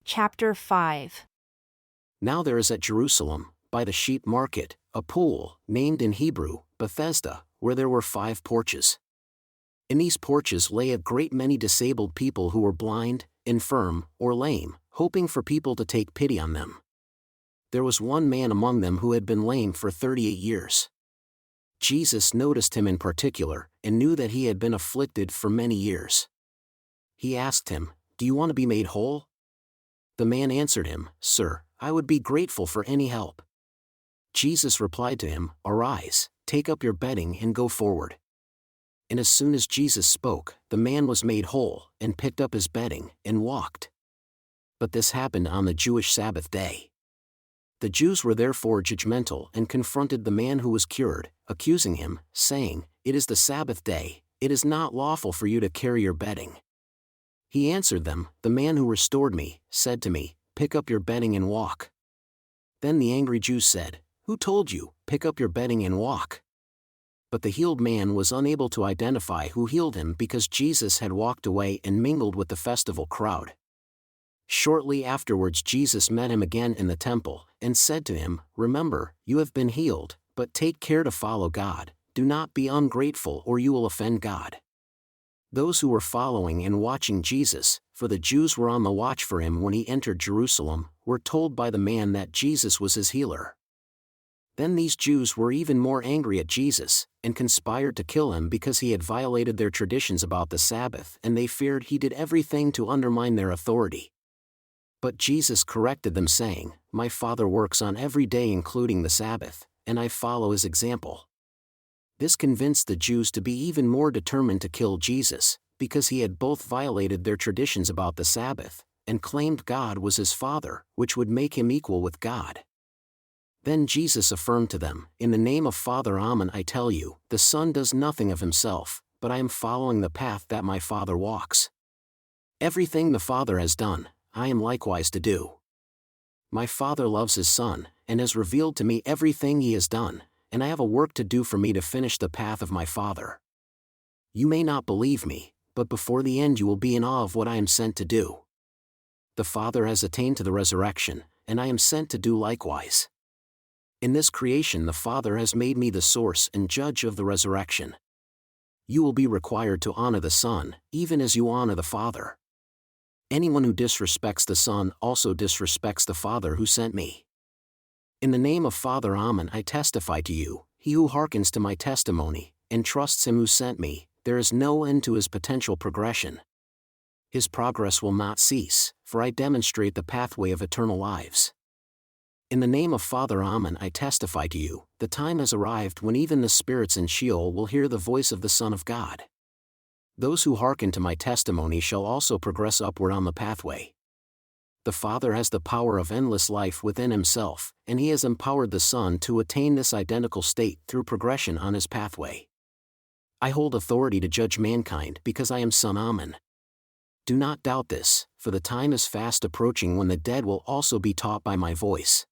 Chapter 5. Now there is at Jerusalem, by the sheep market, a pool, named in Hebrew, Bethesda, where there were 5 porches. In these porches lay a great many disabled people who were blind, infirm, or lame, hoping for people to take pity on them. There was one man among them who had been lame for 38 years. Jesus noticed him in particular, and knew that he had been afflicted for many years. He asked him, "Do you want to be made whole?" The man answered him, "Sir, I would be grateful for any help." Jesus replied to him, "Arise, take up your bedding and go forward." And as soon as Jesus spoke, the man was made whole, and picked up his bedding, and walked. But this happened on the Jewish Sabbath day. The Jews were therefore judgmental and confronted the man who was cured, accusing him, saying, "It is the Sabbath day, it is not lawful for you to carry your bedding." He answered them, "The man who restored me, said to me, 'Pick up your bedding and walk.'" Then the angry Jews said, "Who told you, 'Pick up your bedding and walk'?" But the healed man was unable to identify who healed him because Jesus had walked away and mingled with the festival crowd. Shortly afterwards Jesus met him again in the temple, and said to him, "Remember, you have been healed, but take care to follow God, do not be ungrateful or you will offend God." Those who were following and watching Jesus, for the Jews were on the watch for him when he entered Jerusalem, were told by the man that Jesus was his healer. Then these Jews were even more angry at Jesus, and conspired to kill him because he had violated their traditions about the Sabbath, and they feared he did everything to undermine their authority. But Jesus corrected them, saying, "My Father works on every day including the Sabbath, and I follow his example." This convinced the Jews to be even more determined to kill Jesus, because he had both violated their traditions about the Sabbath, and claimed God was his Father, which would make him equal with God. Then Jesus affirmed to them, "In the name of Father Amen I tell you, the Son does nothing of himself, but I am following the path that my Father walks. Everything the Father has done, I am likewise to do. My Father loves his Son, and has revealed to me everything he has done, and I have a work to do for me to finish the path of my Father. You may not believe me, but before the end you will be in awe of what I am sent to do. The Father has attained to the resurrection, and I am sent to do likewise. In this creation the Father has made me the source and judge of the resurrection. You will be required to honor the Son, even as you honor the Father. Anyone who disrespects the Son also disrespects the Father who sent me. In the name of Father Amen I testify to you, he who hearkens to my testimony, and trusts him who sent me, there is no end to his potential progression. His progress will not cease, for I demonstrate the pathway of eternal lives. In the name of Father Amen I testify to you, the time has arrived when even the spirits in Sheol will hear the voice of the Son of God. Those who hearken to my testimony shall also progress upward on the pathway. The Father has the power of endless life within himself, and he has empowered the Son to attain this identical state through progression on his pathway. I hold authority to judge mankind because I am Son Amen. Do not doubt this, for the time is fast approaching when the dead will also be taught by my voice.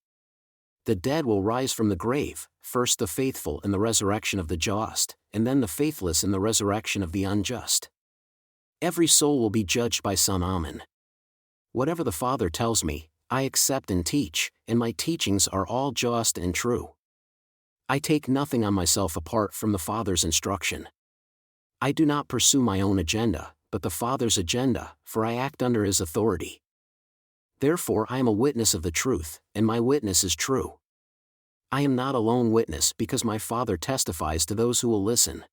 The dead will rise from the grave, first the faithful in the resurrection of the just, and then the faithless in the resurrection of the unjust. Every soul will be judged by Son Amen. Whatever the Father tells me, I accept and teach, and my teachings are all just and true. I take nothing on myself apart from the Father's instruction. I do not pursue my own agenda, but the Father's agenda, for I act under his authority. Therefore I am a witness of the truth, and my witness is true. I am not a lone witness because my Father testifies to those who will listen.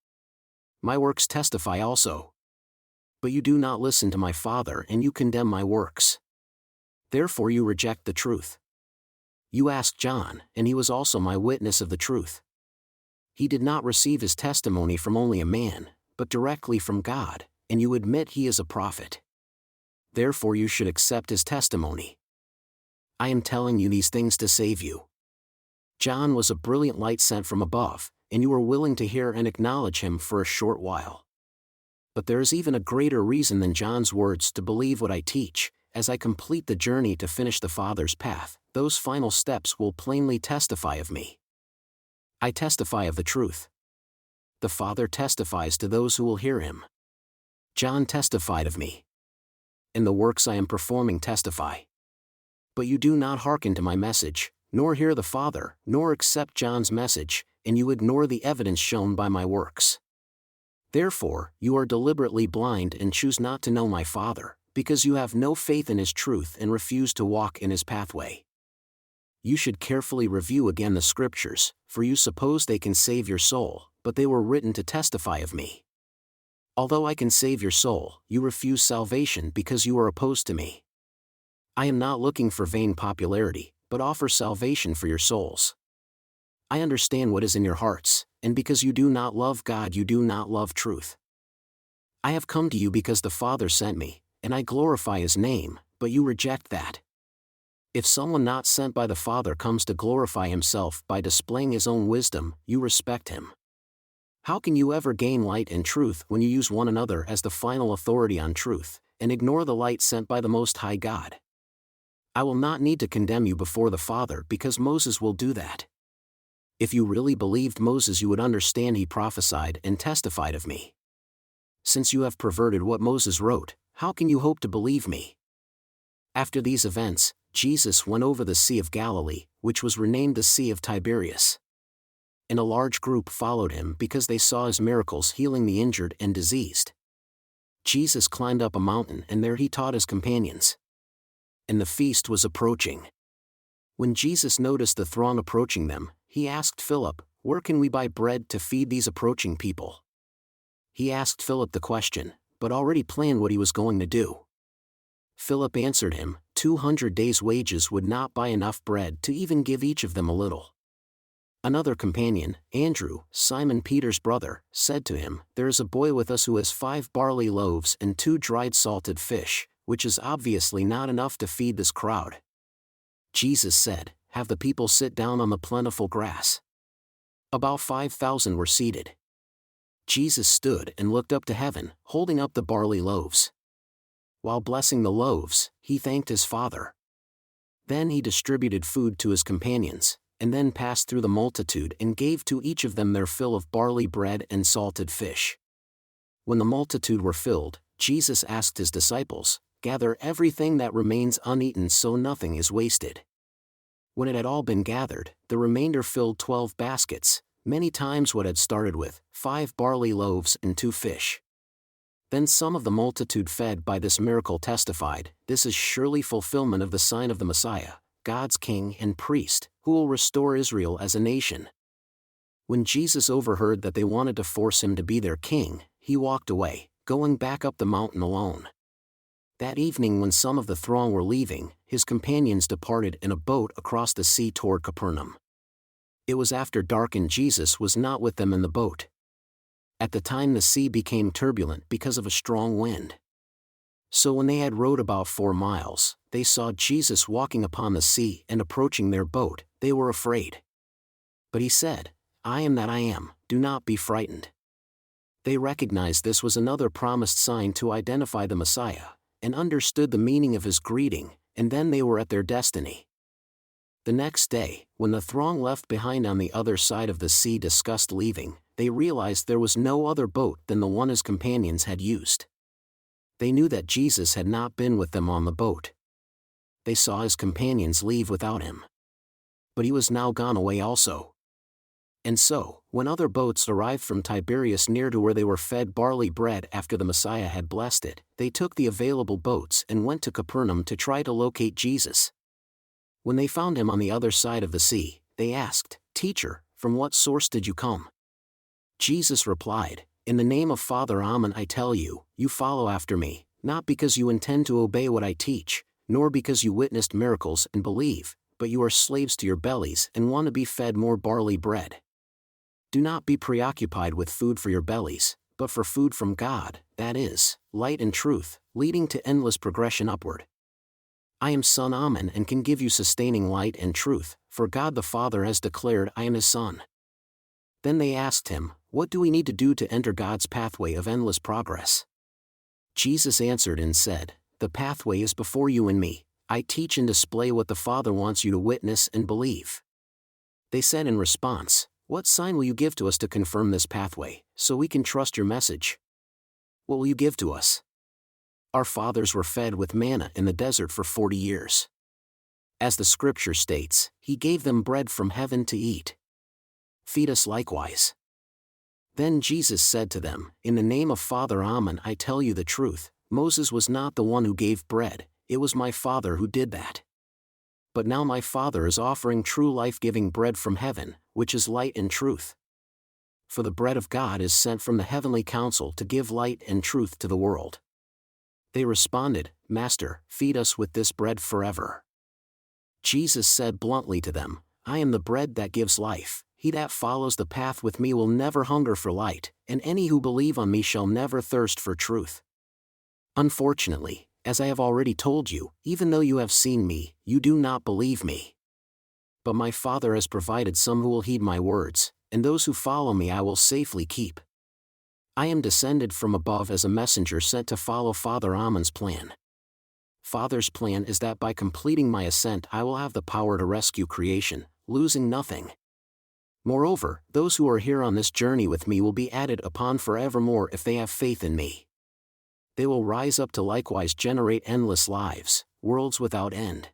My works testify also. But you do not listen to my Father and you condemn my works. Therefore you reject the truth. You asked John, and he was also my witness of the truth. He did not receive his testimony from only a man, but directly from God, and you admit he is a prophet. Therefore you should accept his testimony. I am telling you these things to save you. John was a brilliant light sent from above, and you were willing to hear and acknowledge him for a short while. But there is even a greater reason than John's words to believe what I teach. As I complete the journey to finish the Father's path, those final steps will plainly testify of me. I testify of the truth. The Father testifies to those who will hear him. John testified of me. And the works I am performing testify. But you do not hearken to my message, nor hear the Father, nor accept John's message, and you ignore the evidence shown by my works. Therefore, you are deliberately blind and choose not to know my Father, because you have no faith in his truth and refuse to walk in his pathway. You should carefully review again the Scriptures, for you suppose they can save your soul, but they were written to testify of me. Although I can save your soul, you refuse salvation because you are opposed to me. I am not looking for vain popularity, but offer salvation for your souls. I understand what is in your hearts, and because you do not love God, you do not love truth. I have come to you because the Father sent me, and I glorify his name, but you reject that. If someone not sent by the Father comes to glorify himself by displaying his own wisdom, you respect him. How can you ever gain light and truth when you use one another as the final authority on truth, and ignore the light sent by the Most High God? I will not need to condemn you before the Father because Moses will do that. If you really believed Moses, you would understand he prophesied and testified of me. Since you have perverted what Moses wrote, how can you hope to believe me? After these events, Jesus went over the Sea of Galilee, which was renamed the Sea of Tiberias. And a large group followed him because they saw his miracles healing the injured and diseased. Jesus climbed up a mountain and there he taught his companions. And the feast was approaching. When Jesus noticed the throng approaching them, he asked Philip, "Where can we buy bread to feed these approaching people?" He asked Philip the question, but already planned what he was going to do. Philip answered him, 200 days' wages would not buy enough bread to even give each of them a little. Another companion, Andrew, Simon Peter's brother, said to him, "There is a boy with us who has 5 barley loaves and 2 dried salted fish, which is obviously not enough to feed this crowd." Jesus said, "Have the people sit down on the plentiful grass." About 5,000 were seated. Jesus stood and looked up to heaven, holding up the barley loaves. While blessing the loaves, he thanked his Father. Then he distributed food to his companions, and then passed through the multitude and gave to each of them their fill of barley bread and salted fish. When the multitude were filled, Jesus asked his disciples, "Gather everything that remains uneaten so nothing is wasted." When it had all been gathered, the remainder filled 12 baskets, many times what had started with 5 barley loaves and 2 fish. Then some of the multitude fed by this miracle testified, "This is surely fulfillment of the sign of the Messiah, God's King and Priest, who will restore Israel as a nation." When Jesus overheard that they wanted to force him to be their king, he walked away, going back up the mountain alone. That evening, when some of the throng were leaving, his companions departed in a boat across the sea toward Capernaum. It was after dark and Jesus was not with them in the boat. At the time the sea became turbulent because of a strong wind. So when they had rowed about 4 miles, they saw Jesus walking upon the sea and approaching their boat. They were afraid. But he said, "I am that I am, do not be frightened." They recognized this was another promised sign to identify the Messiah, and understood the meaning of his greeting, and then they were at their destiny. The next day, when the throng left behind on the other side of the sea discussed leaving, they realized there was no other boat than the one his companions had used. They knew that Jesus had not been with them on the boat. They saw his companions leave without him. But he was now gone away also. And so, when other boats arrived from Tiberias near to where they were fed barley bread after the Messiah had blessed it, they took the available boats and went to Capernaum to try to locate Jesus. When they found him on the other side of the sea, they asked, "Teacher, from what source did you come?" Jesus replied, "In the name of Father Amen I tell you, you follow after me, not because you intend to obey what I teach, nor because you witnessed miracles and believe, but you are slaves to your bellies and want to be fed more barley bread. Do not be preoccupied with food for your bellies, but for food from God, that is, light and truth, leading to endless progression upward. I am Son Amen and can give you sustaining light and truth, for God the Father has declared I am his Son." Then they asked him, "What do we need to do to enter God's pathway of endless progress?" Jesus answered and said, "The pathway is before you and me. I teach and display what the Father wants you to witness and believe." They said in response, "What sign will you give to us to confirm this pathway, so we can trust your message? What will you give to us? Our fathers were fed with manna in the desert for 40 years. As the scripture states, he gave them bread from heaven to eat. Feed us likewise. Then Jesus said to them, In the name of Father Amen, I tell you the truth, Moses was not the one who gave bread, it was my Father who did that. But now my Father is offering true life-giving bread from heaven, which is light and truth. For the bread of God is sent from the heavenly council to give light and truth to the world. They responded, Master, feed us with this bread forever. Jesus said bluntly to them, I am the bread that gives life. He that follows the path with me will never hunger for light, and any who believe on me shall never thirst for truth. Unfortunately, as I have already told you, even though you have seen me, you do not believe me. But my Father has provided some who will heed my words, and those who follow me I will safely keep. I am descended from above as a messenger sent to follow Father Amen's plan. Father's plan is that by completing my ascent I will have the power to rescue creation, losing nothing. Moreover, those who are here on this journey with me will be added upon forevermore if they have faith in me. They will rise up to likewise generate endless lives, worlds without end.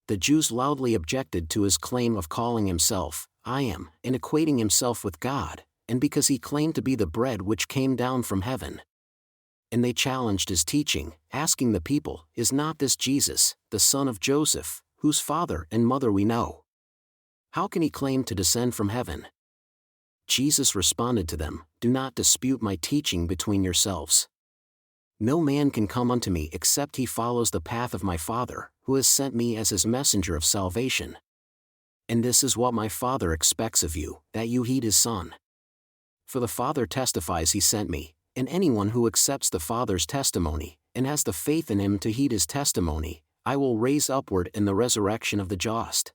The Jews loudly objected to his claim of calling himself, I am, and equating himself with God, and because he claimed to be the bread which came down from heaven. And they challenged his teaching, asking the people, Is not this Jesus, the son of Joseph, whose father and mother we know? How can he claim to descend from heaven? Jesus responded to them, Do not dispute my teaching between yourselves. No man can come unto me except he follows the path of my Father, who has sent me as his messenger of salvation. And this is what my Father expects of you, that you heed his Son. For the Father testifies he sent me, and anyone who accepts the Father's testimony, and has the faith in him to heed his testimony, I will raise upward in the resurrection of the just.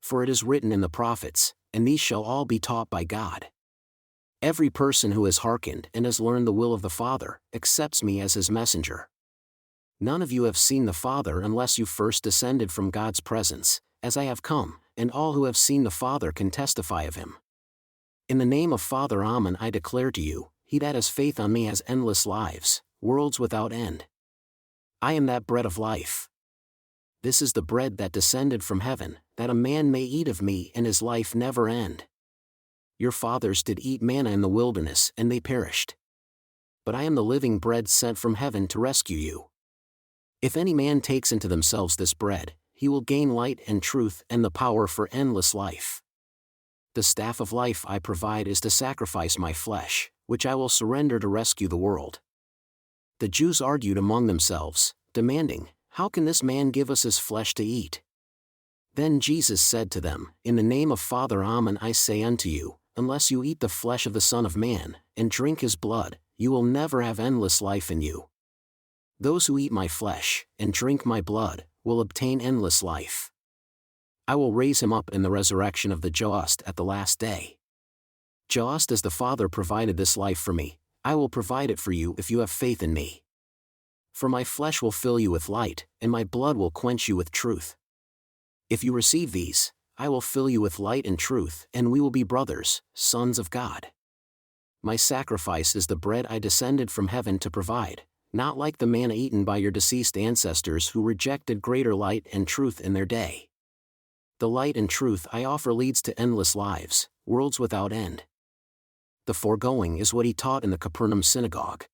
For it is written in the prophets, and these shall all be taught by God. Every person who has hearkened and has learned the will of the Father, accepts me as his messenger. None of you have seen the Father unless you first descended from God's presence, as I have come, and all who have seen the Father can testify of him. In the name of Father Amen I declare to you, he that has faith on me has endless lives, worlds without end. I am that bread of life. This is the bread that descended from heaven, that a man may eat of me and his life never end. Your fathers did eat manna in the wilderness and they perished. But I am the living bread sent from heaven to rescue you. If any man takes into themselves this bread, he will gain light and truth and the power for endless life. The staff of life I provide is to sacrifice my flesh, which I will surrender to rescue the world. The Jews argued among themselves, demanding, How can this man give us his flesh to eat? Then Jesus said to them, In the name of Father Amen I say unto you, unless you eat the flesh of the Son of Man, and drink his blood, you will never have endless life in you. Those who eat my flesh, and drink my blood, will obtain endless life. I will raise him up in the resurrection of the just at the last day. Just as the Father provided this life for me, I will provide it for you if you have faith in me. For my flesh will fill you with light, and my blood will quench you with truth. If you receive these, I will fill you with light and truth, and we will be brothers, sons of God. My sacrifice is the bread I descended from heaven to provide, not like the manna eaten by your deceased ancestors who rejected greater light and truth in their day. The light and truth I offer leads to endless lives, worlds without end. The foregoing is what he taught in the Capernaum synagogue.